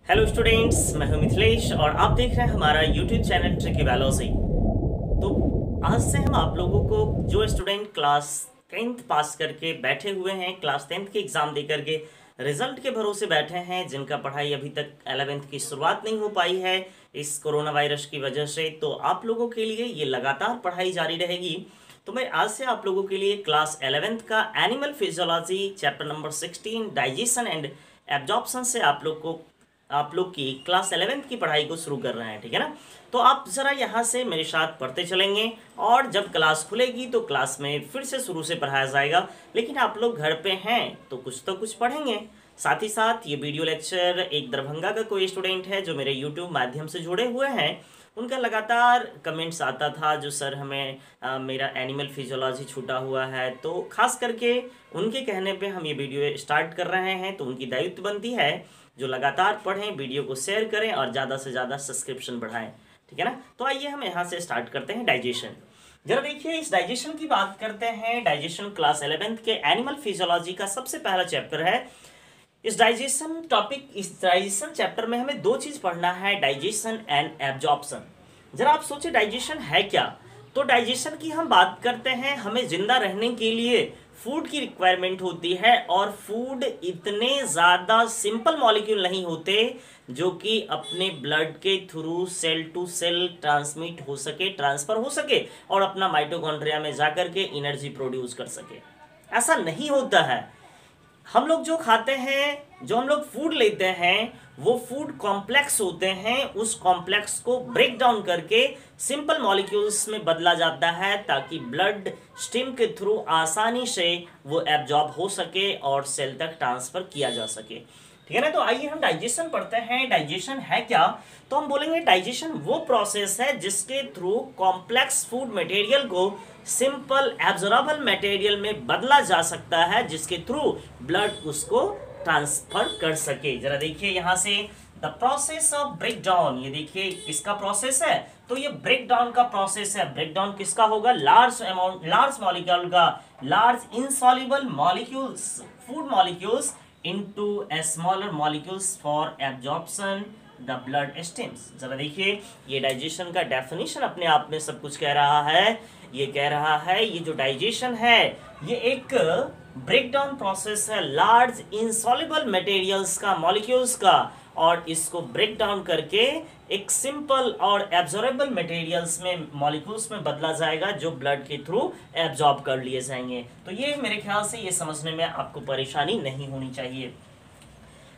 Hello students, मैं हूं मिथिलेश और आप देख रहे हैं हमारा यूट्यूब चैनल ट्रिकी बायोलॉजी। तो आज से हम आप लोगों को जो स्टूडेंट क्लास 10th पास करके बैठे हुए हैं, क्लास 10th के एग्ज़ाम दे करके रिजल्ट के भरोसे बैठे हैं, जिनका पढ़ाई अभी तक 11th की शुरुआत नहीं हो पाई है इस कोरोना वायरस की वजह से, तो आप लोगों के लिए ये लगातार पढ़ाई जारी रहेगी। तो मैं आज से आप लोगों के लिए क्लास 11th का animal physiology chapter number 16 digestion and absorption से आप लोग की क्लास 11th की पढ़ाई को शुरू कर रहे हैं, ठीक है ना। तो आप ज़रा यहाँ से मेरे साथ पढ़ते चलेंगे और जब क्लास खुलेगी तो क्लास में फिर से शुरू से पढ़ाया जाएगा। लेकिन आप लोग घर पे हैं तो कुछ पढ़ेंगे। साथ ही साथ ये वीडियो लेक्चर एक दरभंगा का कोई स्टूडेंट है जो मेरे यूट्यूब माध्यम से जुड़े हुए हैं, उनका लगातार कमेंट्स आता था जो सर हमें मेरा एनिमल फिजियोलॉजी छूटा हुआ है, तो खास करके उनके कहने पे हम ये वीडियो स्टार्ट कर रहे हैं। तो उनकी दायित्व बनती है जो लगातार पढ़ें, वीडियो को शेयर करें और ज़्यादा से ज़्यादा सब्सक्रिप्शन बढ़ाएं, ठीक है ना। तो आइए हम यहाँ से स्टार्ट करते हैं डाइजेशन। जरा देखिए, इस डाइजेशन की बात करते हैं। डाइजेशन क्लास 11th के एनिमल फिजियोलॉजी का सबसे पहला चैप्टर है। इस डाइजेशन चैप्टर में हमें दो चीज पढ़ना है, डाइजेशन एंड एब्जॉर्प्शन। जरा आप सोचिए डाइजेशन है क्या। तो डाइजेशन की हम बात करते हैं, हमें जिंदा रहने के लिए फूड की रिक्वायरमेंट होती है और फूड इतने ज़्यादा सिंपल मॉलिक्यूल नहीं होते जो कि अपने ब्लड के through cell to cell transmit हो सके, ट्रांसफर हो सके और अपना माइटोकॉन्ड्रिया में जाकर के एनर्जी प्रोड्यूस कर सके। ऐसा नहीं होता है। हम लोग जो खाते हैं, जो हम लोग फूड लेते हैं, वो फूड कॉम्प्लेक्स होते हैं। उस कॉम्प्लेक्स को ब्रेक डाउन करके सिंपल मॉलिक्यूल्स में बदला जाता है ताकि ब्लड स्ट्रीम के थ्रू आसानी से वो एब्जॉर्ब हो सके और सेल तक ट्रांसफर किया जा सके, ठीक है ना। तो आइए हम डाइजेशन पढ़ते हैं। डाइजेशन है क्या, तो हम बोलेंगे डाइजेशन वो प्रोसेस है जिसके थ्रू कॉम्प्लेक्स फूड मटेरियल को सिंपल एब्जॉर्बेबल मटेरियल में बदला जा सकता है, जिसके थ्रू ब्लड उसको ट्रांसफर कर सके। जरा देखिए यहाँ से, the process of break down. ये देखिए किसका प्रोसेस है, तो ये ब्रेक डाउन का प्रोसेस है। ब्रेक डाउन किसका होगा, लार्ज मॉलिक्यूल का, large insoluble molecules, food molecules into a smaller molecules for absorption the blood streams। जरा देखिए, ये डाइजेशन का डेफिनेशन अपने आप में सब कुछ कह रहा है। ये कह रहा है ये जो डाइजेशन है ये एक ब्रेक डाउन प्रोसेस है लार्ज इनसॉल्युबल मटेरियल्स का, मॉलिक्यूल्स का, और इसको ब्रेक डाउन करके एक सिंपल और एब्जॉर्बेबल मटेरियल्स में, मॉलिक्यूल्स में बदला जाएगा जो ब्लड के थ्रू एब्जॉर्ब कर लिए जाएंगे। तो ये मेरे ख्याल से ये समझने में आपको परेशानी नहीं होनी चाहिए।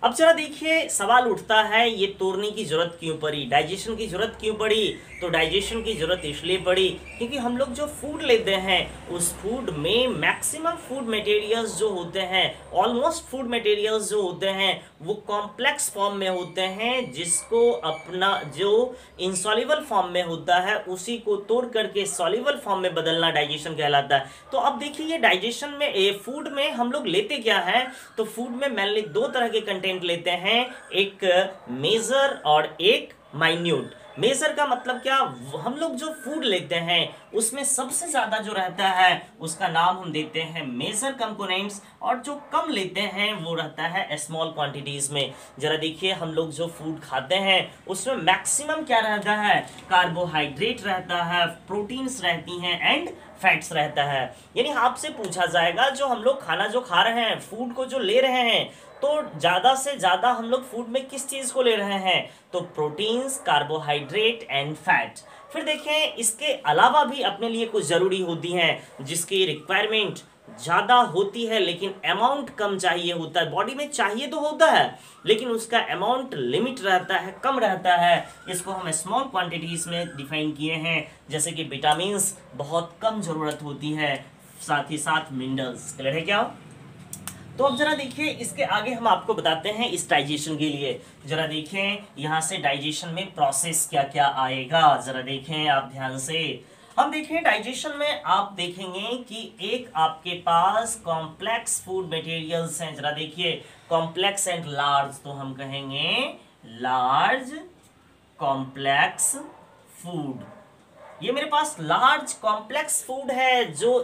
अब जरा देखिए, सवाल उठता है ये तोड़ने की जरूरत क्यों पड़ी, डाइजेशन की जरूरत क्यों पड़ी। तो डाइजेशन की जरूरत इसलिए पड़ी क्योंकि हम लोग जो फूड लेते हैं उस फूड में मैक्सिमम फूड मटेरियल्स जो होते हैं, ऑलमोस्ट फूड मटेरियल्स जो होते हैं वो कॉम्प्लेक्स फॉर्म में होते हैं, जिसको अपना जो इनसॉल्युबल फॉर्म में होता है उसी को तोड़ करके सॉल्युबल फॉर्म में बदलना डाइजेशन कहलाता है। तो अब देखिए, ये डाइजेशन में फूड में हम लोग लेते क्या है, तो फूड में मेनली दो तरह के कंटेंट लेते हैं, एक मेजर और एक माइन्यूट। मेजर का मतलब क्या, हम लोग जो फूड लेते हैं उसमें सबसे ज्यादा जो रहता है उसका नाम हम देते हैं मेजर कंपोनेंट्स, और जो कम लेते हैं वो रहता है स्मॉल क्वांटिटीज में। जरा देखिए, हम लोग जो फूड खाते हैं उसमें मैक्सिमम क्या रहता है, कार्बोहाइड्रेट रहता है, प्रोटीन्स रहती हैं एंड फैट्स रहता है। यानी आपसे पूछा जाएगा जो हम लोग खाना जो खा रहे हैं, फूड को जो ले रहे हैं, तो ज्यादा से ज्यादा हम लोग फूड में किस चीज को ले रहे हैं, तो प्रोटीन्स, कार्बोहाइड्रेट एंड फैट। फिर देखें, इसके अलावा भी अपने लिए कुछ जरूरी होती हैं जिसकी रिक्वायरमेंट ज्यादा होती है लेकिन अमाउंट कम चाहिए होता है। बॉडी में चाहिए तो होता है लेकिन उसका अमाउंट लिमिट रहता है, कम रहता है। इसको हम स्मॉल क्वांटिटीज में डिफाइन किए हैं, जैसे कि विटामिन्स बहुत कम जरूरत होती है, साथ ही साथ मिनरल्स। क्लियर है क्या। तो अब जरा देखिए, इसके आगे हम आपको बताते हैं इस डाइजेशन के लिए। जरा देखें यहाँ से डाइजेशन में प्रोसेस क्या क्या आएगा, जरा देखें आप ध्यान से। हम देखें डाइजेशन में आप देखेंगे कि एक आपके पास कॉम्प्लेक्स फूड मटेरियल्स हैं। जरा देखिए, कॉम्प्लेक्स एंड लार्ज, तो हम कहेंगे लार्ज कॉम्प्लेक्स फूड। ये मेरे पास लार्ज कॉम्प्लेक्स फूड है जो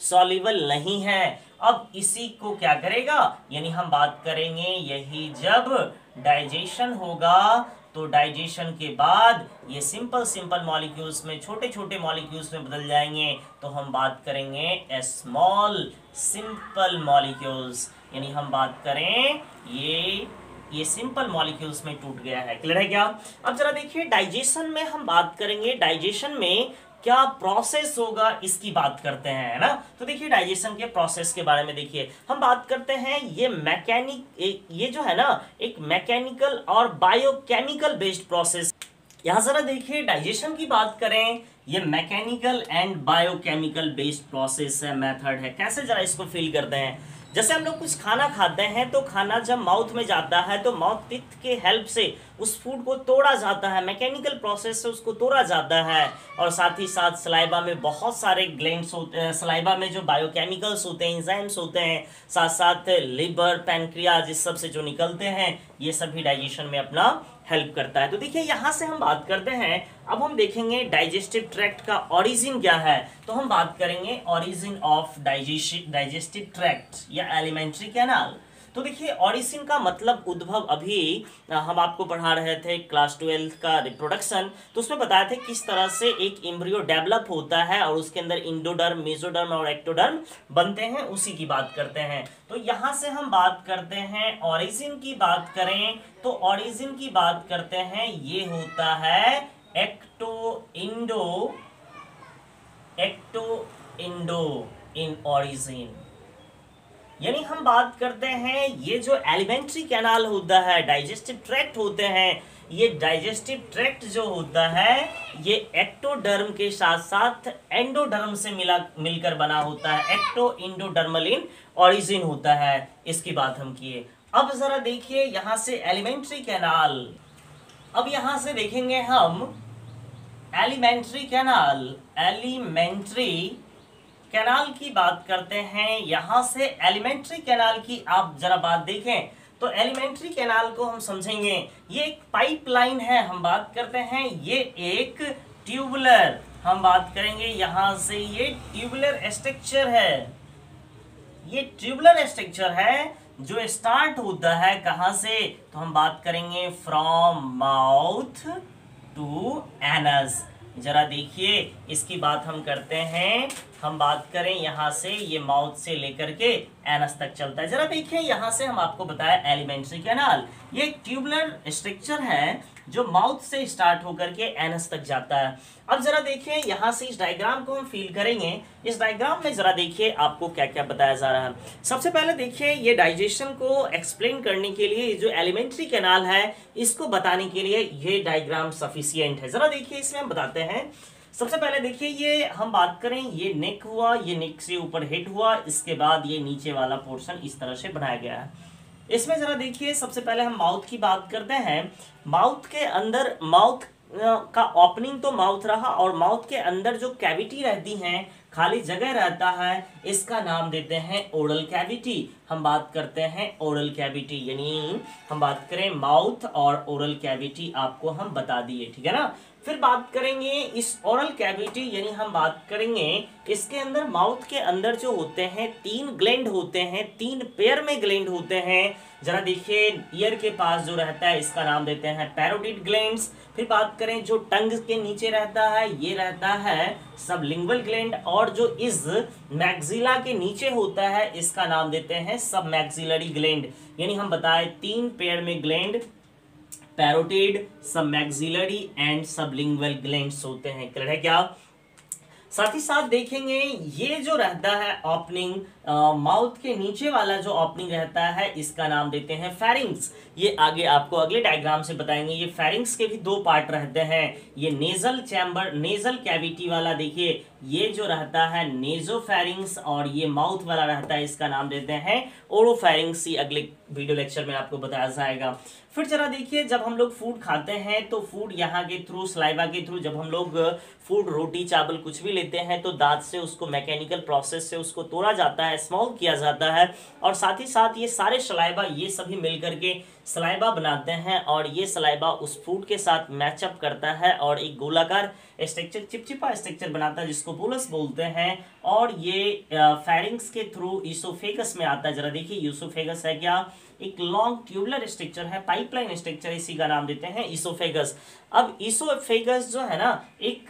सॉल्युबल नहीं है। अब इसी को क्या करेगा, यानी हम बात करेंगे यही जब डाइजेशन होगा तो डाइजेशन के बाद ये सिंपल मॉलिक्यूल्स में, छोटे छोटे मॉलिक्यूल्स में बदल जाएंगे, तो हम बात करेंगे स्मॉल सिंपल मॉलिक्यूल्स, यानी हम बात करें ये सिंपल मॉलिक्यूल्स में टूट गया है। क्लियर है क्या? अब जरा देखिए डाइजेशन में हम बात करेंगे, डाइजेशन में क्या प्रोसेस होगा इसकी बात करते हैं, है ना। तो देखिए डाइजेशन के प्रोसेस के बारे में देखिए हम बात करते हैं, ये जो है ना एक मैकेनिकल और बायोकेमिकल बेस्ड प्रोसेस। यहां जरा देखिए डाइजेशन की बात करें, ये mechanical and biochemical based process है, मेथड है। कैसे, जरा इसको फील करते हैं। जैसे हम लोग कुछ खाना खाते हैं तो खाना जब माउथ में जाता है तो माउथ टीथ के हेल्प से उस फूड को तोड़ा जाता है, मैकेनिकल प्रोसेस से उसको तोड़ा जाता है। और साथ ही साथ सलाइवा में बहुत सारे ग्लैंड्स होते हैं, सलाइवा में जो बायोकेमिकल्स होते हैं, एंजाइम्स होते हैं, साथ साथ लिवर, पैनक्रियाज, इस सब से जो निकलते हैं, ये सभी डाइजेशन में अपना हेल्प करता है। तो देखिए यहां से हम बात करते हैं, अब हम देखेंगे डाइजेस्टिव ट्रैक्ट का ओरिजिन क्या है। तो हम बात करेंगे ओरिजिन ऑफ डाइजेस्टिव ट्रैक्ट या एलिमेंट्री कैनाल। तो देखिए ओरिजिन का मतलब उद्भव, अभी हम आपको पढ़ा रहे थे क्लास 12 का रिप्रोडक्शन, तो उसमें बताया थे किस तरह से एक एम्ब्रियो डेवलप होता है और उसके अंदर इंडोडर्म, मेसोडर्म और एक्टोडर्म बनते हैं, उसी की बात करते हैं। तो यहां से हम बात करते हैं ओरिजिन की बात करें तो ओरिजिन की बात करते हैं, ये होता है एक्टो इंडो इन ओरिजिन। यानी हम बात करते हैं ये जो एलिमेंट्री कैनाल होता है, डाइजेस्टिव ट्रैक्ट होते हैं, ये डाइजेस्टिव ट्रैक्ट जो होता है ये एक्टोडर्म के साथ साथ एंडोडर्म से मिलकर बना होता है, एक्टो इंडोडर्मल इन ओरिजिन होता है। इसकी बात हम किए। अब जरा देखिए यहां से एलिमेंट्री कैनाल, अब यहां से देखेंगे हम एलिमेंट्री कैनाल की बात करते हैं। यहां से एलिमेंट्री कैनाल की आप जरा बात देखें तो एलिमेंट्री कैनाल को हम समझेंगे, ये एक पाइपलाइन है। हम बात करते हैं ये एक ट्यूबुलर, हम बात करेंगे यहां से ये ट्यूबुलर स्ट्रक्चर है, ये ट्यूबुलर स्ट्रक्चर है जो स्टार्ट होता है कहां से, तो हम बात करेंगे फ्रॉम माउथ टू एनस। जरा देखिए इसकी बात हम करते हैं, हम बात करें यहां से ये माउथ से लेकर के एनस तक चलता है। जरा देखिए यहां से हम आपको बताया एलिमेंट्री कैनाल, ये एक ट्यूबुलर स्ट्रक्चर है जो माउथ से स्टार्ट होकर के एनस तक जाता है। अब जरा देखिए यहां से इस डायग्राम को हम फील करेंगे, इस डायग्राम में जरा देखिए आपको क्या क्या बताया जा रहा है। सबसे पहले देखिए ये डाइजेशन को एक्सप्लेन करने के लिए जो एलिमेंट्री कैनाल है इसको बताने के लिए ये डायग्राम सफिशिएंट है। जरा देखिए इसमें हम बताते हैं। सबसे पहले देखिए ये हम बात करें, ये नेक हुआ, ये नेक से ऊपर हेड हुआ, इसके बाद ये नीचे वाला पोर्शन इस तरह से बनाया गया है। इसमें जरा देखिए सबसे पहले हम माउथ की बात करते हैं। माउथ के अंदर, माउथ का ओपनिंग तो माउथ रहा और माउथ के अंदर जो कैविटी रहती है, खाली जगह रहता है, इसका नाम देते हैं ओरल कैविटी। हम बात करते हैं ओरल कैविटी, यानी हम बात करें माउथ और ओरल कैविटी आपको हम बता दिए, ठीक है ना। फिर बात करेंगे इस ओरल कैविटी, यानी हम बात करेंगे इसके अंदर, माउथ के अंदर जो होते हैं 3 ग्लैंड होते हैं, 3 पेयर में ग्लैंड होते हैं। जरा देखिए ईयर के पास जो रहता है इसका नाम देते हैं पैरोटिड ग्लैंड्स। फिर बात करें जो टंग के नीचे रहता है ये रहता है सबलिंगुअल ग्लैंड, और जो इस मैक्सिला के नीचे होता है इसका नाम देते हैं सब मैक्सिलरी ग्लैंड। यानी हम बताए 3 पेयर में ग्लैंड, पैरोटिड, सब मैक्सिलरी एंड सबलिंगुअल ग्लैंड्स होते हैं। क्लियर है क्या? साथ ही साथ देखेंगे ये जो रहता है ओपनिंग, माउथ के नीचे वाला जो ओपनिंग रहता है इसका नाम देते हैं फेरिंग्स। ये आगे आपको अगले डायग्राम से बताएंगे। ये फेरिंग्स के भी 2 पार्ट रहते हैं, ये नेजल चैम्बर, नेजल कैविटी वाला देखिए ये जो रहता है नेजोफेरिंग्स, और ये माउथ वाला रहता है इसका नाम देते हैं ओरोफेरिंग्स। ये अगले वीडियो लेक्चर में आपको बताया जाएगा। फिर जरा देखिए जब हम लोग फूड खाते हैं तो फूड यहाँ के थ्रू, सलाइवा के थ्रू, जब हम लोग फूड, रोटी, चावल कुछ भी लेते हैं तो दांत से उसको मैकेनिकल प्रोसेस से उसको तोड़ा जाता है, स्मॉल किया जाता है, और साथ ही साथ ये सारे सलाइवा ये सभी मिलकर के सलाइवा बनाते हैं, और ये सलाइवा उस फूड के साथ मैचअप करता है और एक गोलाकार स्ट्रक्चर, चिपचिपा स्ट्रक्चर बनाता है जिसको बोलस बोलते हैं, और ये फेरिंग्स के थ्रू ईसोफेगस में आता है। जरा देखिए ईसोफेगस है क्या, एक लॉन्ग ट्यूबुलर स्ट्रक्चर है, पाइपलाइन स्ट्रक्चर, इसी का नाम देते हैं इसोफेगस। अब इसोफेगस जो है ना एक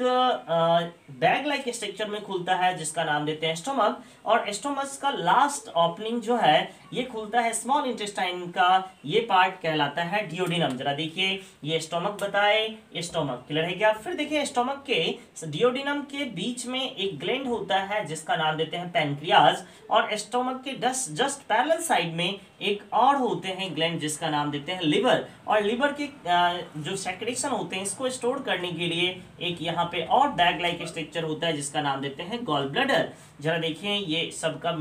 बैग लाइक स्ट्रक्चर में खुलता है जिसका नाम देते हैं स्टोमक, और स्टोमक का लास्ट ओपनिंग जो है ये खुलता है स्मॉल इंटेस्टाइन का, ये पार्ट कहलाता है डियोडिनम। जरा देखिए ये स्टोमक बताए, स्टोमक क्लियर है क्या। फिर देखिए स्टोमक के डियोडिनम के बीच में एक ग्लैंड होता है जिसका नाम देते हैं पैनक्रियाज, और स्टोमक के जस्ट पैरेलल साइड में एक और होते हैं ग्लैंड जिसका नाम देते हैं लिवर, और लिवर के जो सेक्रेशन होते हैं इसको स्टोर करने के लिए एक यहाँ पे और बैग लाइक स्ट्रक्चर होता है जिसका नाम देते हैं गॉल ब्लैडर। जरा देखिए ये सबका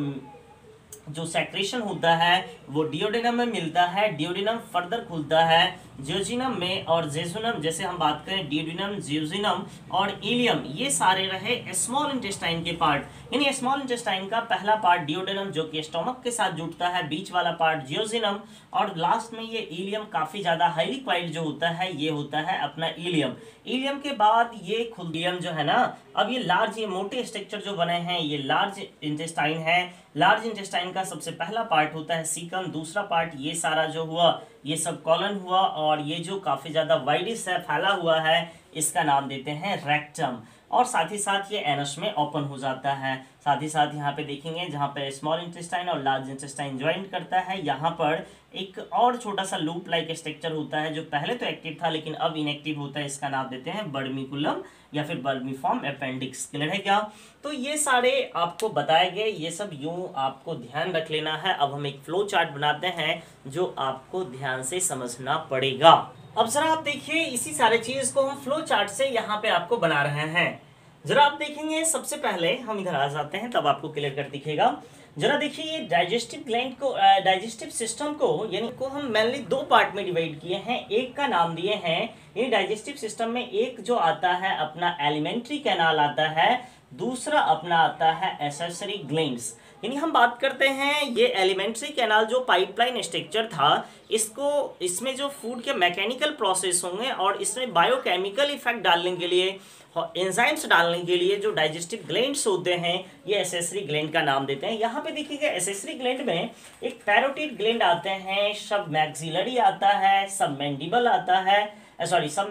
जो सेक्रेशन होता है वो डियोडिनम में मिलता है, डियोडिनम फर्दर खुलता है जियोजिनम में, और जेजुनम, जैसे हम बात करें डियोडिनम, जियोजिनम और इलियम, ये सारे रहे स्मॉल इंटेस्टाइन के पार्ट। यानी स्मॉल इंटेस्टाइन का पहला पार्ट डियोडिनम जो कि स्टोमक के साथ जुड़ता है, बीच वाला पार्ट जियोजिनम, और लास्ट में ये इलियम काफी ज्यादा हाईली क्वाइल्ड जो होता है ये होता है अपना इलियम। इलियम के बाद ये खुलियम जो है ना, अब ये लार्ज, ये मोटे स्ट्रक्चर जो बने हैं ये लार्ज इंटेस्टाइन है। लार्ज इंटेस्टाइन का सबसे पहला पार्ट होता है सीकम, दूसरा पार्ट ये सारा जो हुआ ये सब कॉलन हुआ, और ये जो काफी ज्यादा वाइडिस है, फैला हुआ है, इसका नाम देते हैं रेक्टम, और साथ ही साथ ये एनस में ओपन हो जाता है। साथ ही साथ यहाँ पे देखेंगे जहाँ पे स्मॉल इंटेस्टाइन और लार्ज इंटेस्टाइन ज्वाइंट करता है, यहाँ पर एक और छोटा सा लूप लाइक स्ट्रक्चर होता है जो पहले तो एक्टिव था लेकिन अब इनएक्टिव होता है, इसका नाम देते हैं बर्मिकुलम या फिर बर्मीफॉर्म अपेंडिक्स। क्लियर है क्या। तो ये सारे आपको बताए गए, ये सब यूं आपको ध्यान रख लेना है। अब हम एक फ्लो चार्ट बनाते हैं जो आपको ध्यान से समझना पड़ेगा। अब जरा आप देखिए इसी सारे चीज को हम फ्लो चार्ट से यहाँ पे आपको बना रहे हैं। जरा आप देखेंगे सबसे पहले हम इधर आ जाते हैं तब आपको क्लियर कर दिखेगा। जरा देखिए ये डाइजेस्टिव ग्लैंड को, डाइजेस्टिव सिस्टम को यानी को हम मेनली दो पार्ट में डिवाइड किए हैं। एक का नाम दिए हैं, ये डाइजेस्टिव सिस्टम में एक जो आता है अपना एलिमेंट्री कैनाल आता है, दूसरा अपना आता है एसेसरी ग्लैंड्स। यानी हम बात करते हैं ये एलिमेंट्री कैनाल जो पाइपलाइन स्ट्रक्चर था, इसमें जो फूड के मैकेनिकल प्रोसेस होंगे और इसमें बायोकेमिकल इफेक्ट डालने के लिए, एंजाइम्स डालने के लिए जो डाइजेस्टिव ग्लैंड्स होते हैं ये एसेसरी ग्लैंड का नाम देते हैं। यहाँ पे देखिएगा एसेसरी ग्लैंड में एक पैरोटिड ग्लैंड आते हैं, सब मैक्सिलरी आता है, सब मैंडिबल आता है, सब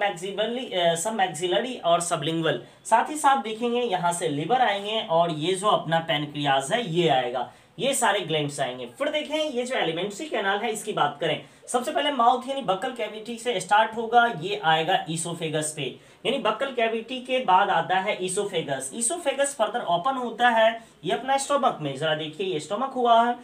मैक्सिलरी और सबलिंगुअल। साथ ही साथ देखेंगे यहाँ से लिवर आएंगे और ये जो अपना पैनक्रियाज है ये आएगा, ये सारे ग्लैंड्स आएंगे। फिर देखें ये जो एलिमेंट्री कैनाल है इसकी बात करें, सबसे पहले माउथ यानी बक्कल कैविटी से स्टार्ट होगा, ये आएगा ईसोफेगस पे, यानी बक्कल कैविटी के बाद आता है ईसोफेगस। ईसोफेगस फर्दर ओपन होता है ये अपना स्टोमक में। जरा देखिए ये स्टोमक हुआ है,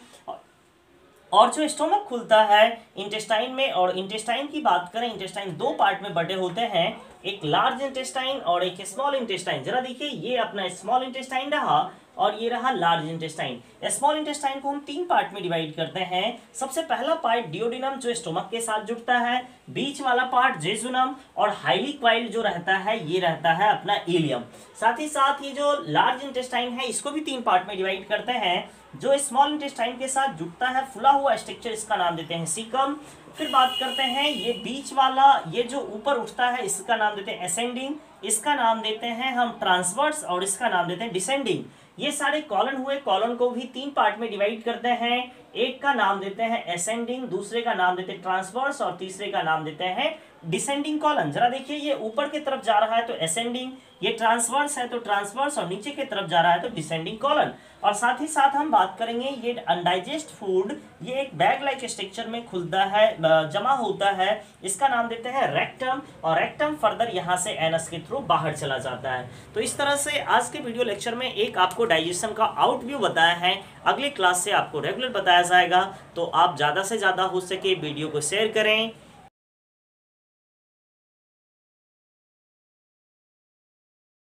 और जो स्टोमक खुलता है इंटेस्टाइन में, और इंटेस्टाइन की बात करें इंटेस्टाइन दो पार्ट में बटे होते हैं, एक लार्ज इंटेस्टाइन और एक स्मॉल इंटेस्टाइन। जरा देखिए ये अपना स्मॉल इंटेस्टाइन रहा और ये रहा लार्ज इंटेस्टाइन। स्मॉल इंटेस्टाइन को हम तीन पार्ट में डिवाइड करते हैं। सबसे पहला पार्ट डियोडिनम जो स्टोमक के साथ जुड़ता है, बीच वाला पार्ट जेजुनम, और हाईली क्वाइल्ड जो रहता है ये रहता है अपना इलियम। साथ ही साथ ये जो लार्ज इंटेस्टाइन है इसको भी तीन पार्ट में डिवाइड करते हैं। जो स्मॉल इंटेस्टाइन के साथ जुड़ता है फुला हुआ स्ट्रक्चर, इसका नाम देते हैं सीकम। फिर बात करते हैं ये बीच वाला, ये जो ऊपर उठता है इसका नाम देते हैं असेंडिंग, इसका नाम देते हैं हम ट्रांसवर्स, और इसका नाम देते हैं डिसेंडिंग। ये सारे कॉलन हुए, कॉलन को भी तीन पार्ट में डिवाइड करते हैं। एक का नाम देते हैं असेंडिंग, दूसरे का नाम देते हैं ट्रांसवर्स, और तीसरे का नाम देते हैं डिसेंडिंग कॉलन। जरा देखिए ये ऊपर की तरफ जा रहा है तो असेंडिंग, ये ट्रांसवर्स है तो ट्रांसवर्स, और नीचे की तरफ जा रहा है तो डिसेंडिंग कॉलन। और साथ ही साथ हम बात करेंगे ये अनडाइजेस्ट फूड, ये एक बैग लाइक स्ट्रक्चर में खुलता है, जमा होता है, इसका नाम देते हैं रेक्टम, और रेक्टम फर्दर यहाँ से एनस के थ्रू बाहर चला जाता है। तो इस तरह से आज के वीडियो लेक्चर में एक आपको डाइजेशन का आउटव्यू बताया है, अगली क्लास से आपको रेगुलर बताया जाएगा। तो आप ज़्यादा से ज़्यादा हो सके वीडियो को शेयर करें,